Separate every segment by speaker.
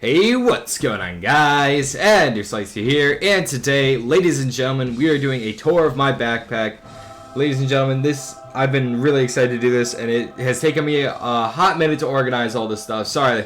Speaker 1: Hey, what's going on, guys? And your Slicey here, and today, ladies and gentlemen, we are doing a tour of my backpack. Ladies and gentlemen, I've been really excited to do this, and it has taken me a hot minute to organize all this stuff. Sorry,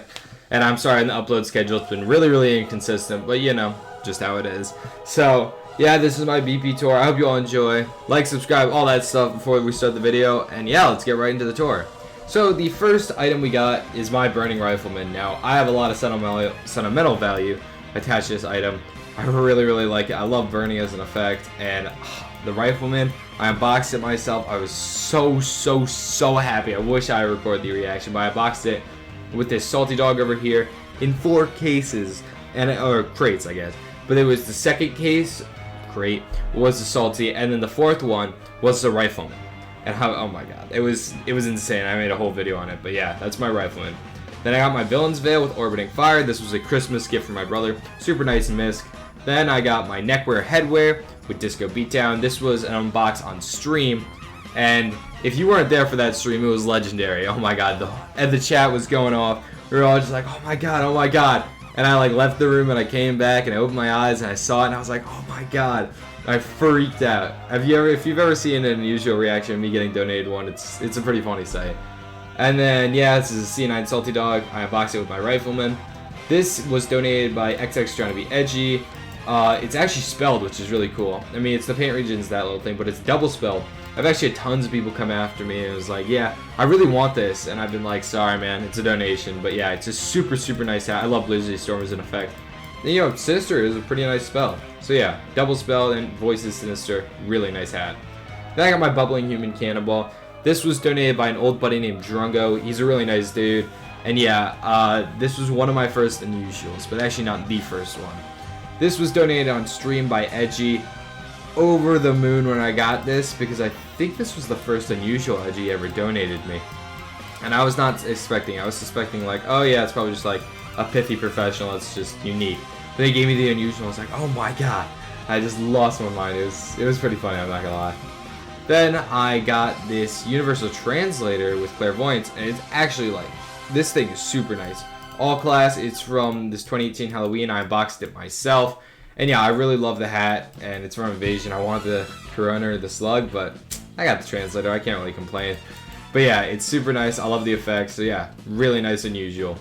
Speaker 1: and I'm sorry on the upload schedule. It's been really inconsistent, but you know, just how it is. So, yeah, this is my BP tour. I hope you all enjoy. Like, subscribe, all that stuff before we start the video, and yeah, let's get right into the tour. So the first item we got is my burning rifleman. Now I have a lot of sentimental value attached to this item. I really like it. I love burning as an effect, and the rifleman, I unboxed it myself. I was so happy. I wish I recorded the reaction, but I boxed it with this salty dog over here in 4 cases or crates, I guess. But it was the second crate was the salty, and then the 4th one was the rifleman. And how, oh my god, it was insane. I made a whole video on it, but yeah, that's my rifleman. Then I got my villain's veil with orbiting fire. This was a Christmas gift from my brother, super nice and misc. Then I got my neckwear headwear with disco beatdown. This was an unbox on stream, and if you weren't there for that stream, it was legendary. Oh my god, the chat was going off. We were all just like, oh my god. And I like left the room and I came back and I opened my eyes and I saw it and I was like, oh my god. I freaked out. If you've ever seen an unusual reaction of me getting donated one, it's a pretty funny sight. And then yeah, this is a C9 Salty Dog. I unboxed it with my rifleman. This was donated by XX Trying to Be Edgy. It's actually spelled, which is really cool. I mean, it's the paint regions, that little thing, but it's double spelled. I've actually had tons of people come after me and it was like, yeah, I really want this, and I've been like, sorry man, it's a donation. But yeah, it's a super nice hat. I love Blizzard Storm as an effect. And, you know, Sinister is a pretty nice spell. So yeah, double spell and voices Sinister, really nice hat. Then I got my bubbling human Cannonball. This was donated by an old buddy named Drungo. He's a really nice dude. And yeah, this was one of my first unusuals, but actually not the first one. This was donated on stream by Edgy. Over the moon when I got this, because I think this was the first unusual Edgy ever donated me. And I was not expecting, I was suspecting like, oh yeah, it's probably just like a pithy professional, it's just unique. But they gave me the unusual, I was like, oh my god. I just lost my mind. It was pretty funny, I'm not gonna lie. Then I got this universal translator with Clairvoyance, and it's actually like, this thing is super nice. All class, it's from this 2018 Halloween. I unboxed it myself. And yeah, I really love the hat, and it's from Invasion. I wanted the Corona or the Slug, but I got the translator. I can't really complain. But yeah, it's super nice. I love the effects. So yeah, really nice and unusual.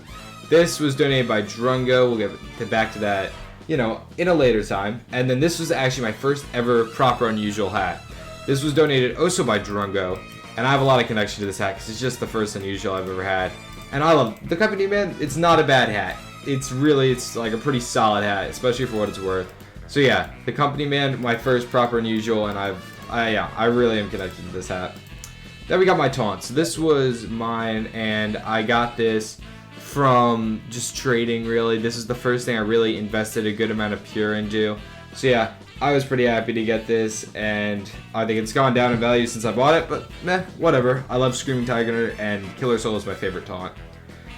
Speaker 1: This was donated by Drungo. We'll get back to that, you know, in a later time. And then this was actually my first ever proper unusual hat. This was donated also by Drungo, and I have a lot of connection to this hat because it's just the first unusual I've ever had. And I love the company, man. It's not a bad hat. It's like a pretty solid hat, especially for what it's worth. So yeah, the company man, my first proper unusual, and I really am connected to this hat. Then we got my Taunts. This was mine, and I got this from just trading, really. This is the first thing I really invested a good amount of pure into. So yeah, I was pretty happy to get this, and I think it's gone down in value since I bought it, but meh, whatever. I love Screaming Tiger, and Killer Soul is my favorite taunt.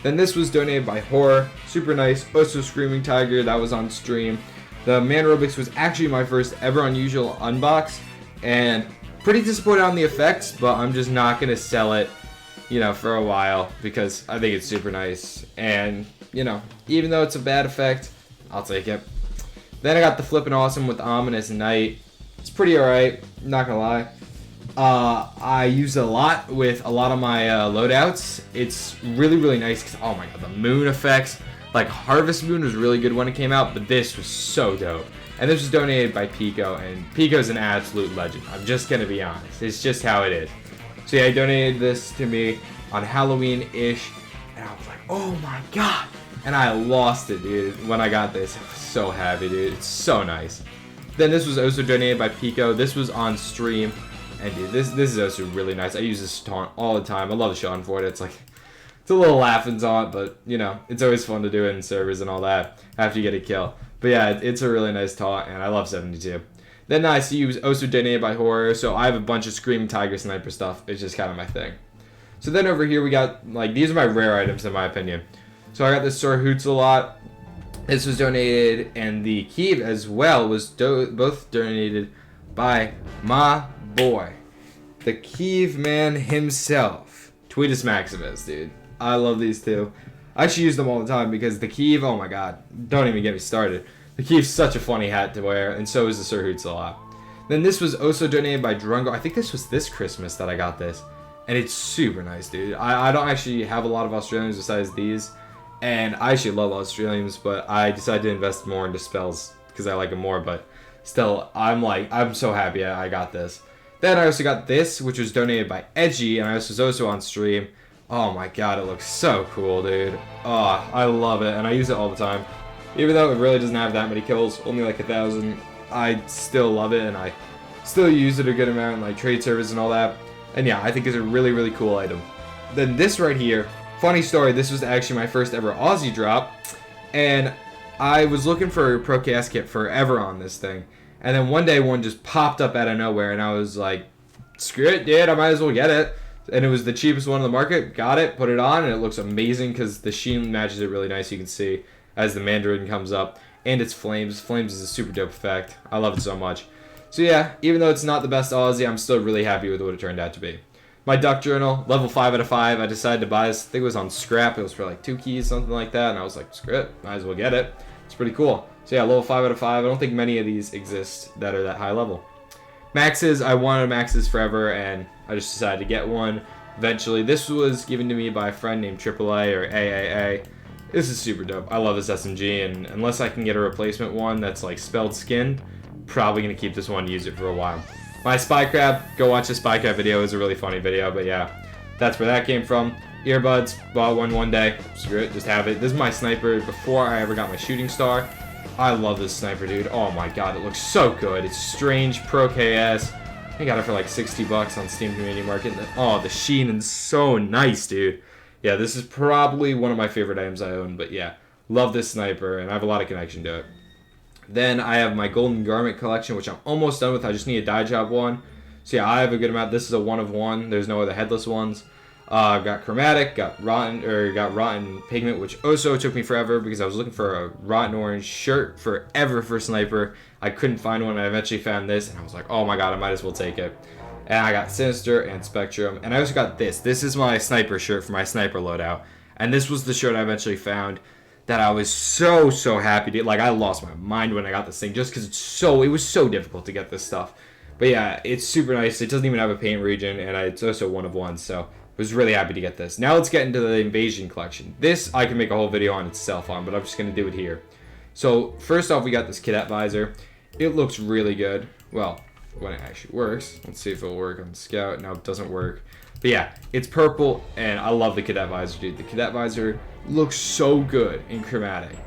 Speaker 1: Then this was donated by Horror, super nice, also Screaming Tiger, that was on stream. The Manrobics was actually my first ever unusual unbox, and pretty disappointed on the effects, but I'm just not going to sell it, you know, for a while, because I think it's super nice, and, you know, even though it's a bad effect, I'll take it. Then I got the Flippin' Awesome with Ominous Night. It's pretty alright, not going to lie. I use it a lot with a lot of my loadouts. It's really nice because, oh my god, the moon effects. Like, Harvest Moon was really good when it came out, but this was so dope. And this was donated by Pico, and Pico's an absolute legend. I'm just gonna be honest. It's just how it is. So yeah, he donated this to me on Halloween-ish, and I was like, oh my god! And I lost it, dude, when I got this. I was so happy, dude. It's so nice. Then this was also donated by Pico. This was on stream. And dude, this is also really nice. I use this taunt all the time. I love showing for it. It's like, it's a little laughing taunt, but you know, it's always fun to do it in servers and all that after you get a kill. But yeah, it's a really nice taunt, and I love 72. Then I see it was also donated by Horror, so I have a bunch of Screaming Tiger Sniper stuff. It's just kind of my thing. So then over here we got, like, these are my rare items in my opinion. So I got this Sir Hoots a lot. This was donated, and the Kiev as well was both donated by my boy, the Kiev man himself, Tweetus Maximus, dude. I love these two. I actually use them all the time because the Kiev, oh my god, don't even get me started. The Kiev's such a funny hat to wear, and so is the Sir Hoots a lot. Then this was also donated by Drungo. I think this was this Christmas that I got this. And it's super nice, dude. I don't actually have a lot of Australians besides these. And I actually love Australians, but I decided to invest more into spells because I like them more. But still, I'm so happy I got this. Then I also got this, which was donated by Edgy, and I was also on stream. Oh my god, it looks so cool, dude. Oh, I love it, and I use it all the time. Even though it really doesn't have that many kills, only like 1,000, I still love it, and I still use it a good amount in like trade service and all that. And yeah, I think it's a really, really cool item. Then this right here, funny story, this was actually my first ever Aussie drop, and I was looking for a Pro Chaos kit forever on this thing. And then one day one just popped up out of nowhere, and I was like, screw it, dude, I might as well get it. And it was the cheapest one on the market, got it, put it on, and it looks amazing because the sheen matches it really nice, you can see, as the Mandarin comes up. And it's flames. Flames is a super dope effect. I love it so much. So yeah, even though it's not the best Aussie, I'm still really happy with what it turned out to be. My Duck Journal, level 5 out of 5. I decided to buy this. I think it was on scrap. It was for like 2 keys, something like that. And I was like, screw it, might as well get it. It's pretty cool. So yeah, level 5 out of 5. I don't think many of these exist that are that high level. Maxes, I wanted maxes forever, and I just decided to get one. Eventually, this was given to me by a friend named AAA or AAA. This is super dope. I love this SMG, and unless I can get a replacement one that's like spelled skinned, probably going to keep this one and use it for a while. My Spy Crab, go watch the Spy Crab video. It was a really funny video, but yeah, that's where that came from. Earbuds, bought one day. Screw it, just have it. This is my sniper before I ever got my shooting star. I love this sniper, dude. Oh my god, it looks so good. It's Strange Pro KS. I got it for like 60 bucks on Steam Community Market. Oh, the sheen is so nice, dude. Yeah, this is probably one of my favorite items I own, but yeah, love this sniper, and I have a lot of connection to it. Then I have my Golden Garment collection, which I'm almost done with. I just need a dye job one. So yeah, I have a good amount. This is a 1 of 1. There's no other headless ones. I've got Chromatic, got Rotten Pigment, which also took me forever because I was looking for a Rotten Orange shirt forever for Sniper. I couldn't find one. I eventually found this, and I was like, oh my god, I might as well take it. And I got Sinister and Spectrum, and I also got this. This is my Sniper shirt for my Sniper loadout, and this was the shirt I eventually found that I was so happy to. Like, I lost my mind when I got this thing just because it was so difficult to get this stuff. But yeah, it's super nice. It doesn't even have a paint region, and it's also 1 of 1, so I was really happy to get this. Now let's get into the Invasion collection. This I can make a whole video on itself on, but I'm just going to do it here. So first off, we got this cadet visor. It looks really good. Well, when it actually works. Let's see if it'll work on Scout. No, it doesn't work. But yeah, it's purple, and I love the cadet visor, dude. The cadet visor looks so good in Chromatic,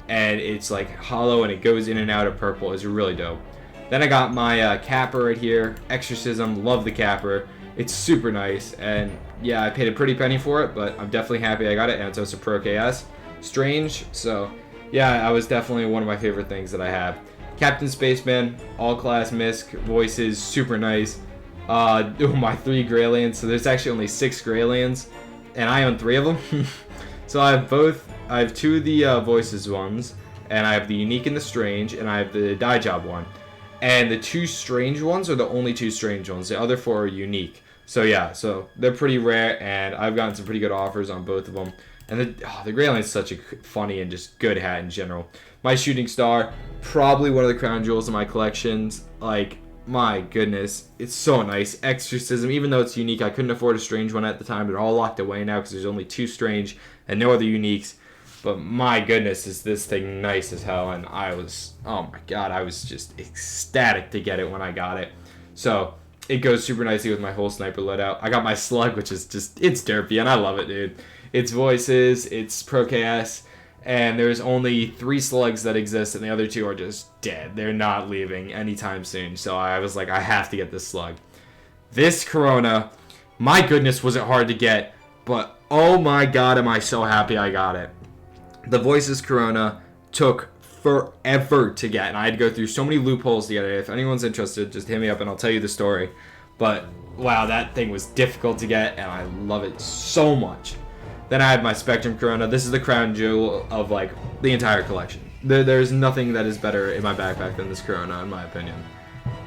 Speaker 1: and it's like hollow, and it goes in and out of purple. It's really dope. Then I got my capper right here, Exorcism. Love the capper. It's super nice, and yeah, I paid a pretty penny for it, but I'm definitely happy I got it, and it's also Pro KS. Strange, so yeah, I was definitely one of my favorite things that I have. Captain Spaceman, all class misc, voices, super nice. My 3 Graylians, so there's actually only 6 Graylians, and I own 3 of them. So I have 2 of the voices ones, and I have the unique and the strange, and I have the dye job one. And the 2 strange ones are the only 2 strange ones. The other 4 are unique. So yeah, so they're pretty rare, and I've gotten some pretty good offers on both of them. And the Greyline is such a funny and just good hat in general. My shooting star, probably one of the crown jewels in my collections. Like, my goodness, it's so nice. Exorcism, even though it's unique, I couldn't afford a strange one at the time. They're all locked away now because there's only 2 strange and no other uniques. But my goodness, is this thing nice as hell, and oh my god, I was just ecstatic to get it when I got it. So it goes super nicely with my whole sniper loadout. I got my slug, which is it's derpy, and I love it, dude. It's voices, it's Pro KS, and there's only 3 slugs that exist, and the other 2 are just dead. They're not leaving anytime soon, so I was like, I have to get this slug. This Corona, my goodness, was it hard to get, but oh my god, am I so happy I got it. The Voices Corona took forever to get, and I had to go through so many loopholes to get it. If anyone's interested, just hit me up and I'll tell you the story. But wow, that thing was difficult to get, and I love it so much. Then I had my Spectrum Corona. This is the crown jewel of like the entire collection. There's nothing that is better in my backpack than this Corona, in my opinion.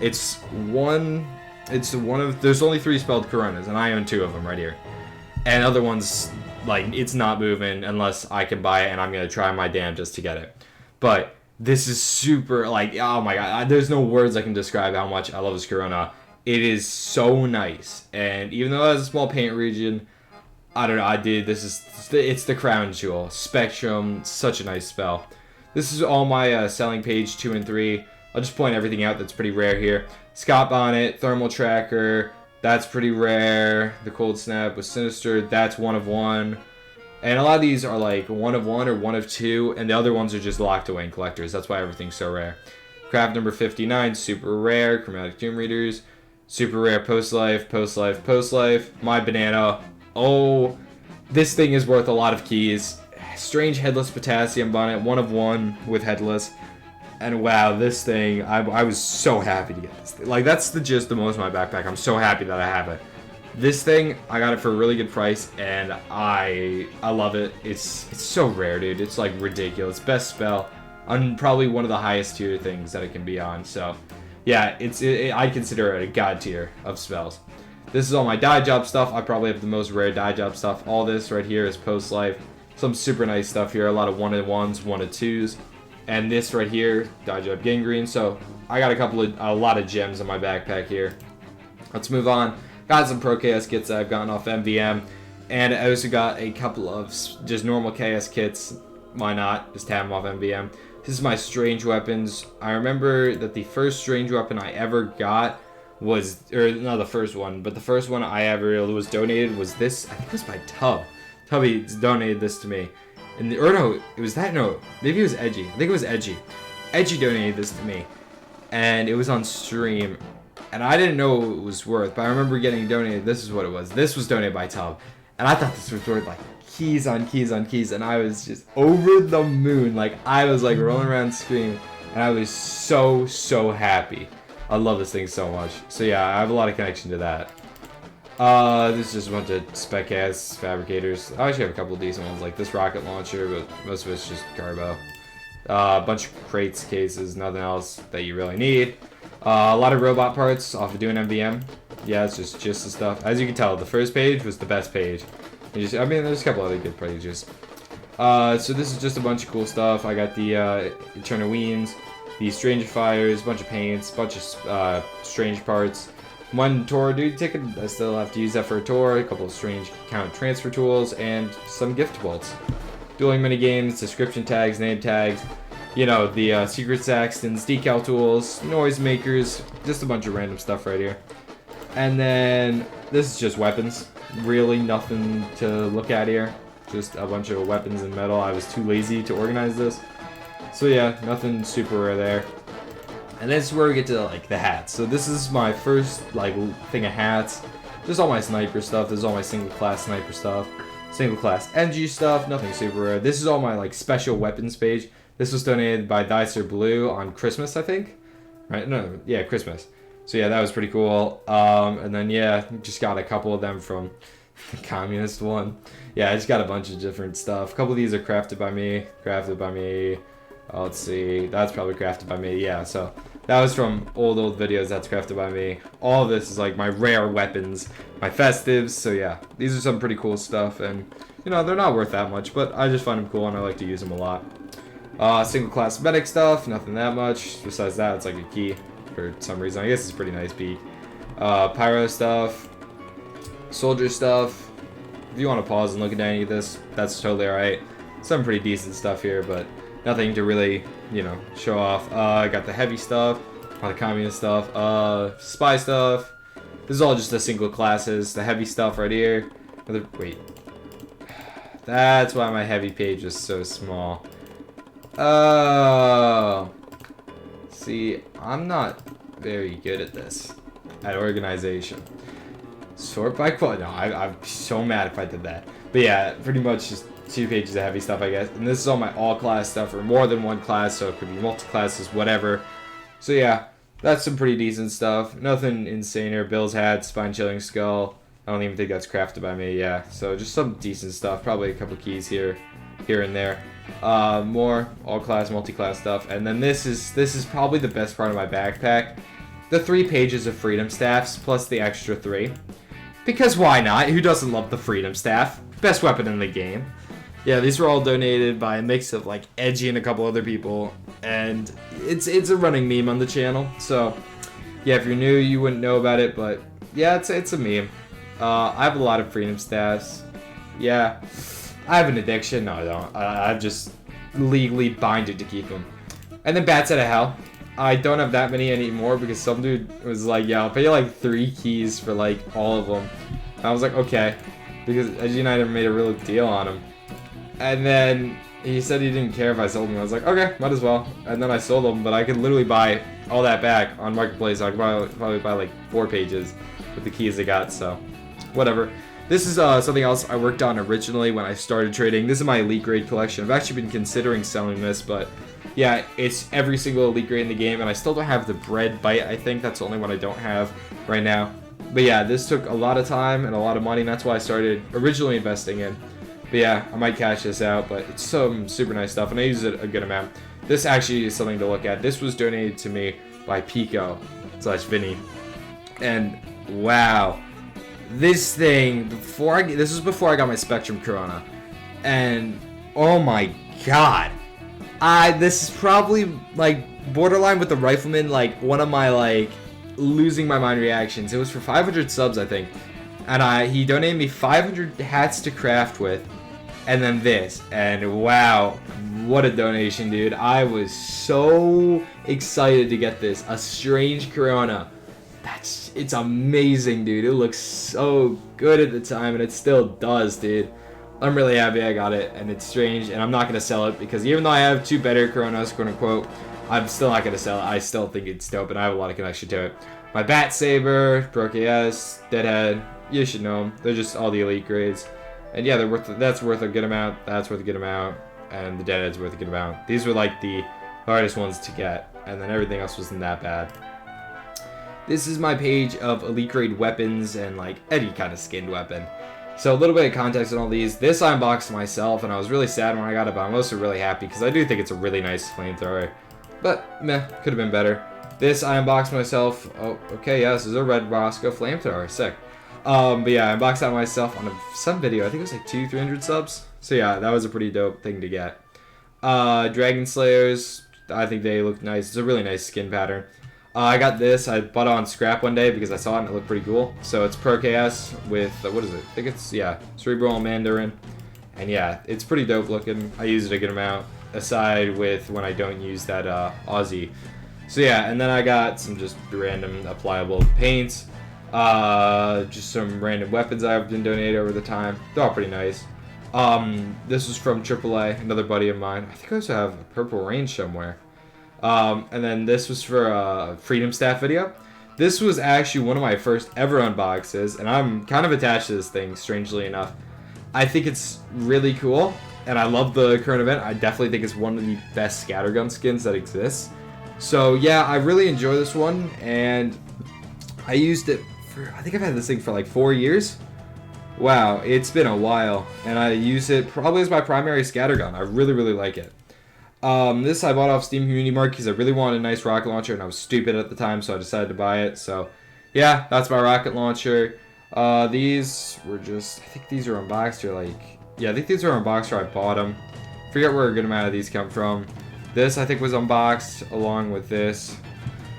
Speaker 1: It's one of, there's only 3 spelled Coronas, and I own 2 of them right here. And other ones like, it's not moving unless I can buy it, and I'm going to try my damnedest to get it. But this is super, like, oh my god, there's no words I can describe how much I love this Corona. It is so nice, and even though it has a small paint region, I don't know, it's the crown jewel. Spectrum, such a nice spell. This is all my selling page 2 and 3. I'll just point everything out that's pretty rare here. Scott Bonnet, Thermal Tracker, that's pretty rare. The Cold Snap with Sinister, that's 1 of 1. And a lot of these are like 1 of 1 or 1 of 2, and the other ones are just locked away in collectors. That's why everything's so rare. Craft number 59, super rare. Chromatic Tomb Readers, super rare. Post Life, Post Life, Post Life. My Banana. Oh, this thing is worth a lot of keys. Strange Headless Potassium Bonnet, 1 of 1 with Headless. And wow, this thing, I was so happy to get this thing. Like, that's the gist of most of my backpack. I'm so happy that I have it. This thing, I got it for a really good price, and I love it. It's so rare, dude. It's like ridiculous. Best spell on probably one of the highest tier things that it can be on. So yeah, I consider it a god tier of spells. This is all my dye job stuff. I probably have the most rare dye job stuff. All this right here is post life. Some super nice stuff here. A lot of 1 of 1s, 1 of 2s. And this right here, dye job gangrene. So I got a lot of gems in my backpack here. Let's move on. Got some Pro KS kits that I've gotten off MVM. And I also got a couple of just normal KS kits. Why not? Just have them off MVM. This is my strange weapons. I remember that the first strange weapon I ever got was, or not the first one, but the first one I ever was donated was this. I think it was by Tub. Tubby donated this to me. Or no, it was that, no, maybe it was Edgy. I think it was Edgy. Edgy donated this to me. And it was on stream. And I didn't know what it was worth, but I remember getting donated. This is what it was. This was donated by Tub. And I thought this was worth like keys on keys on keys. And I was just over the moon. Like, I was like rolling around screaming. And I was so, so happy. I love this thing so much. So yeah, I have a lot of connection to that. This is just a bunch of spec-ass fabricators. I actually have a couple of decent ones, like this rocket launcher, but most of it's just carbo. A bunch of crates, cases, nothing else that you really need. A lot of robot parts off of doing MVM. Yeah, it's just the stuff. As you can tell, the first page was the best page. I mean, there's a couple other good pages. So this is just a bunch of cool stuff. I got the Eternal Weens, the Strange Fires, a bunch of paints, a bunch of strange parts. 1 tour duty ticket, I still have to use that for a tour, a couple of strange count transfer tools, and some gift bolts. Dueling minigames, description tags, name tags, you know, the Secret Saxtons, decal tools, noise makers, just a bunch of random stuff right here. And then this is just weapons. Really nothing to look at here. Just a bunch of weapons and metal. I was too lazy to organize this. So yeah, nothing super rare there. And this is where we get to like the hats. So this is my first like thing of hats. There's all my sniper stuff. There's all my single class sniper stuff. Single class NG stuff. Nothing super rare. This is all my like special weapons page. This was donated by Dicer Blue on Christmas, I think. Right? No, yeah, Christmas. So yeah, that was pretty cool. And then yeah, just got a couple of them from the communist one. Yeah, I just got a bunch of different stuff. A couple of these are crafted by me. Let's see, that's probably crafted by me. Yeah, so that was from old videos. That's crafted by me. All of this is like my rare weapons, my festives. So yeah, these are some pretty cool stuff, and you know, they're not worth that much, but I just find them cool and I like to use them a lot. Single class medic stuff, nothing that much. Besides that, it's like a key for some reason. I guess it's pretty nice peak. Pyro stuff, soldier stuff. If you want to pause and look at any of this, that's totally alright. Some pretty decent stuff here, but nothing to really, you know, show off. I got the heavy stuff, all the communist stuff, spy stuff. This is all just the single classes. The heavy stuff right here. Wait. That's why my heavy page is so small. Oh. See, I'm not very good at this. At organization. Sort by quality. No, I'm so mad if I did that. But yeah, pretty much just 2 pages of heavy stuff, I guess. And this is all my all-class stuff, or more than one class, so it could be multi-classes, whatever. So yeah, that's some pretty decent stuff. Nothing insane here. Bill's hat, spine-chilling skull. I don't even think that's crafted by me, yeah. So just some decent stuff. Probably a couple keys here and there. More all-class, multi-class stuff. And then this is probably the best part of my backpack. The 3 pages of freedom staffs, plus the extra 3. Because why not? Who doesn't love the freedom staff? best weapon in the game. Yeah, these were all donated by a mix of like Edgy and a couple other people, and it's a running meme on the channel. So yeah, if you're new, you wouldn't know about it, but yeah, it's a meme. I have a lot of freedom staffs. Yeah, I have an addiction. No, I don't. I've just legally binded to keep them. And then Bats Out of Hell. I don't have that many anymore because some dude was like, yeah, I'll pay you like 3 keys for like all of them. And I was like, okay, because Edgy and I never made a real deal on them. And then he said he didn't care if I sold them. I was like, okay, might as well. And then I sold them, but I could literally buy all that back on Marketplace. I could probably buy like 4 pages with the keys I got, so whatever. This is something else I worked on originally when I started trading. This is my elite grade collection. I've actually been considering selling this, but yeah, it's every single elite grade in the game, and I still don't have the bread bite. I think that's the only one I don't have right now. But yeah, this took a lot of time and a lot of money, and that's why I started originally investing in. But yeah, I might cash this out, but it's some super nice stuff, and I use it a good amount. This actually is something to look at. This was donated to me by Pico/Vinny, and wow, this thing, this was before I got my Spectrum Corona, and oh my god, this is probably like borderline with the Rifleman, like one of my like losing my mind reactions. It was for 500 subs, I think, and he donated me 500 hats to craft with, and then this, and wow, what a donation, dude. I was so excited to get this, a strange Corona. It's amazing, dude. It looks so good at the time, and it still does, dude. I'm really happy I got it, and it's strange, and I'm not going to sell it, because even though I have 2 better Coronas, quote-unquote, I'm still not going to sell it. I still think it's dope, and I have a lot of connection to it. My Bat Saber, Pro KS, Deadhead, you should know them. They're just all the elite grades. And yeah, that's worth a good amount, that's worth a good amount, and the Deadhead's worth a good amount. These were like the hardest ones to get, and then everything else wasn't that bad. This is my page of elite grade weapons and like any kind of skinned weapon. So a little bit of context on all these. This I unboxed myself, and I was really sad when I got it, but I'm also really happy because I do think it's a really nice flamethrower. But meh, could have been better. This I unboxed myself. Oh, okay, yeah, this is a Red Roscoe flamethrower. Sick. But yeah, I unboxed that myself on some video. I think it was like 200-300 subs. So yeah, that was a pretty dope thing to get. Dragon Slayers, I think they look nice. It's a really nice skin pattern. I got this. I bought it on Scrap one day because I saw it and it looked pretty cool. So it's Pro KS with, what is it? I think it's, yeah, Cerebral and Mandarin. And yeah, it's pretty dope looking. I use it a good amount, aside with when I don't use that Aussie. So yeah, and then I got some just random applicable paints. Just some random weapons I've been donated over the time. They're all pretty nice. This was from AAA, another buddy of mine. I think I also have a Purple Range somewhere. And then this was for a Freedom Staff video. This was actually one of my first ever unboxes, and I'm kind of attached to this thing, strangely enough. I think it's really cool, and I love the current event. I definitely think it's one of the best scattergun skins that exists. So yeah, I really enjoy this one, and I used it for, I think I've had this thing for like 4 years. Wow, it's been a while, and I use it probably as my primary scattergun. I really, really like it. This I bought off Steam Community Market because I really wanted a nice rocket launcher, and I was stupid at the time, so I decided to buy it. So yeah, that's my rocket launcher. These were just, I think these are unboxed, or like, yeah, I think these are unboxed, or I bought them. Forget where a good amount of these come from. This I think was unboxed along with this.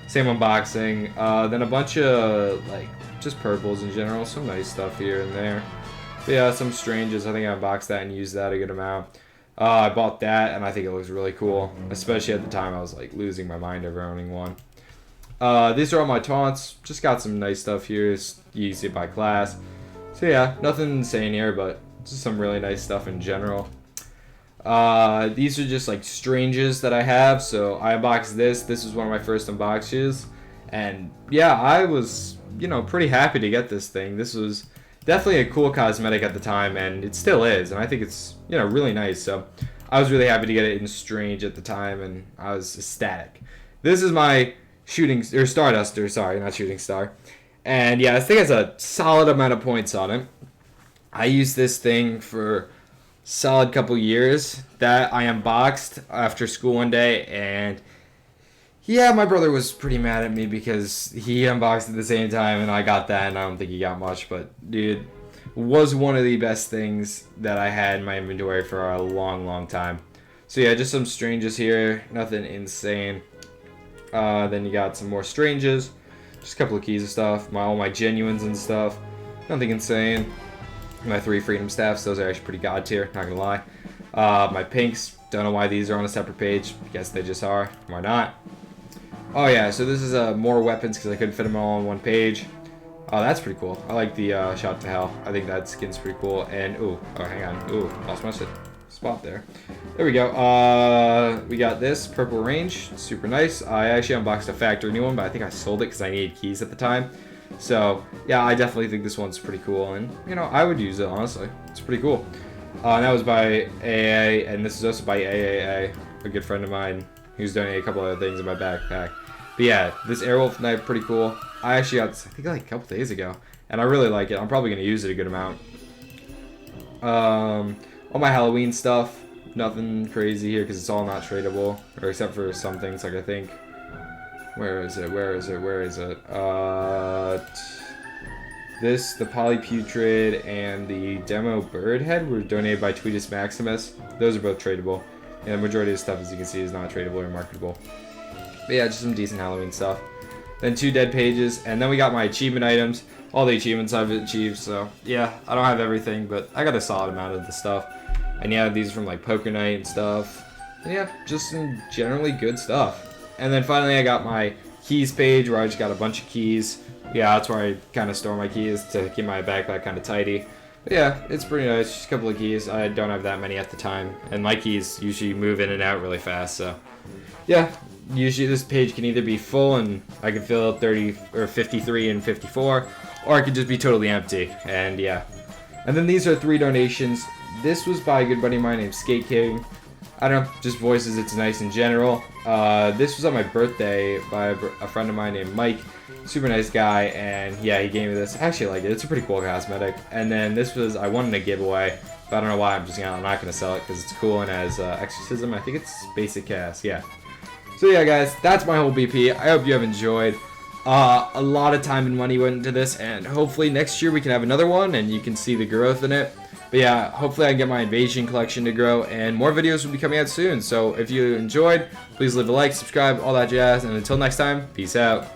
Speaker 1: Same unboxing. Then a bunch of like just purples in general, some nice stuff here and there. But yeah, some stranges. I think I unboxed that and used that a good amount. I bought that, and I think it looks really cool. Especially at the time, I was like losing my mind over owning one. These are all my taunts. Just got some nice stuff here. It's easy by class. So yeah, nothing insane here, but just some really nice stuff in general. These are just like stranges that I have. So I unboxed this. This was one of my first unboxes, and yeah, I was, you know, pretty happy to get this thing. This was definitely a cool cosmetic at the time, and it still is, and I think it's, you know, really nice. So I was really happy to get it in strange at the time, and I was ecstatic. This is my Starduster, sorry, not shooting star. And yeah, this thing has a solid amount of points on it. I used this thing for solid couple years. That I unboxed after school one day, and yeah, my brother was pretty mad at me because he unboxed at the same time and I got that, and I don't think he got much, but dude, was one of the best things that I had in my inventory for a long time. So yeah, just some stranges here, nothing insane. Then you got some more stranges, just a couple of keys and stuff, all my genuines and stuff, nothing insane. My 3 freedom staffs, those are actually pretty god tier, not gonna lie. My pinks, don't know why these are on a separate page, guess they just are, why not. Oh yeah, so this is more weapons because I couldn't fit them all on one page. Oh, that's pretty cool. I like the shot to hell. I think that skin's pretty cool. And oh, hang on. Ooh, lost my spot there. There we go. We got this purple range, super nice. I actually unboxed a factory new one, but I think I sold it because I needed keys at the time. So yeah, I definitely think this one's pretty cool, and you know, I would use it honestly. It's pretty cool. And that was by AA, and this is also by AAA, a good friend of mine who's donated a couple other things in my backpack. But yeah, this Airwolf knife, pretty cool. I actually got this, I think like a couple days ago, and I really like it. I'm probably going to use it a good amount. All my Halloween stuff, nothing crazy here because it's all not tradable, or except for some things like I think. Where is it? This, the Polyputrid, and the Demo Bird Head were donated by Tweetus Maximus. Those are both tradable. And the majority of the stuff, as you can see, is not tradable or marketable. But yeah, just some decent Halloween stuff. Then 2 dead pages, and then we got my achievement items. All the achievements I've achieved, so yeah, I don't have everything, but I got a solid amount of the stuff. And yeah, these are from like Poker Night and stuff. And yeah, just some generally good stuff. And then finally I got my keys page where I just got a bunch of keys. Yeah, that's where I kind of store my keys to keep my backpack kind of tidy. But yeah, it's pretty nice, just a couple of keys. I don't have that many at the time, and my keys usually move in and out really fast, so yeah. Usually this page can either be full and I can fill 30 or 53 and 54, or it could just be totally empty, and yeah. And then these are 3 donations. This was by a good buddy of mine named Skate King. I don't know, just voices, it's nice in general. This was on my birthday by a friend of mine named Mike. Super nice guy, and yeah, he gave me this. I actually like it. It's a pretty cool cosmetic. And then this was, I won in a giveaway, but I don't know why. I'm not going to sell it because it's cool and has exorcism. I think it's basic cast, yeah. So yeah, guys, that's my whole BP. I hope you have enjoyed. A lot of time and money went into this, and hopefully next year we can have another one and you can see the growth in it. But yeah, hopefully I can get my Invasion collection to grow, and more videos will be coming out soon. So if you enjoyed, please leave a like, subscribe, all that jazz, and until next time, peace out.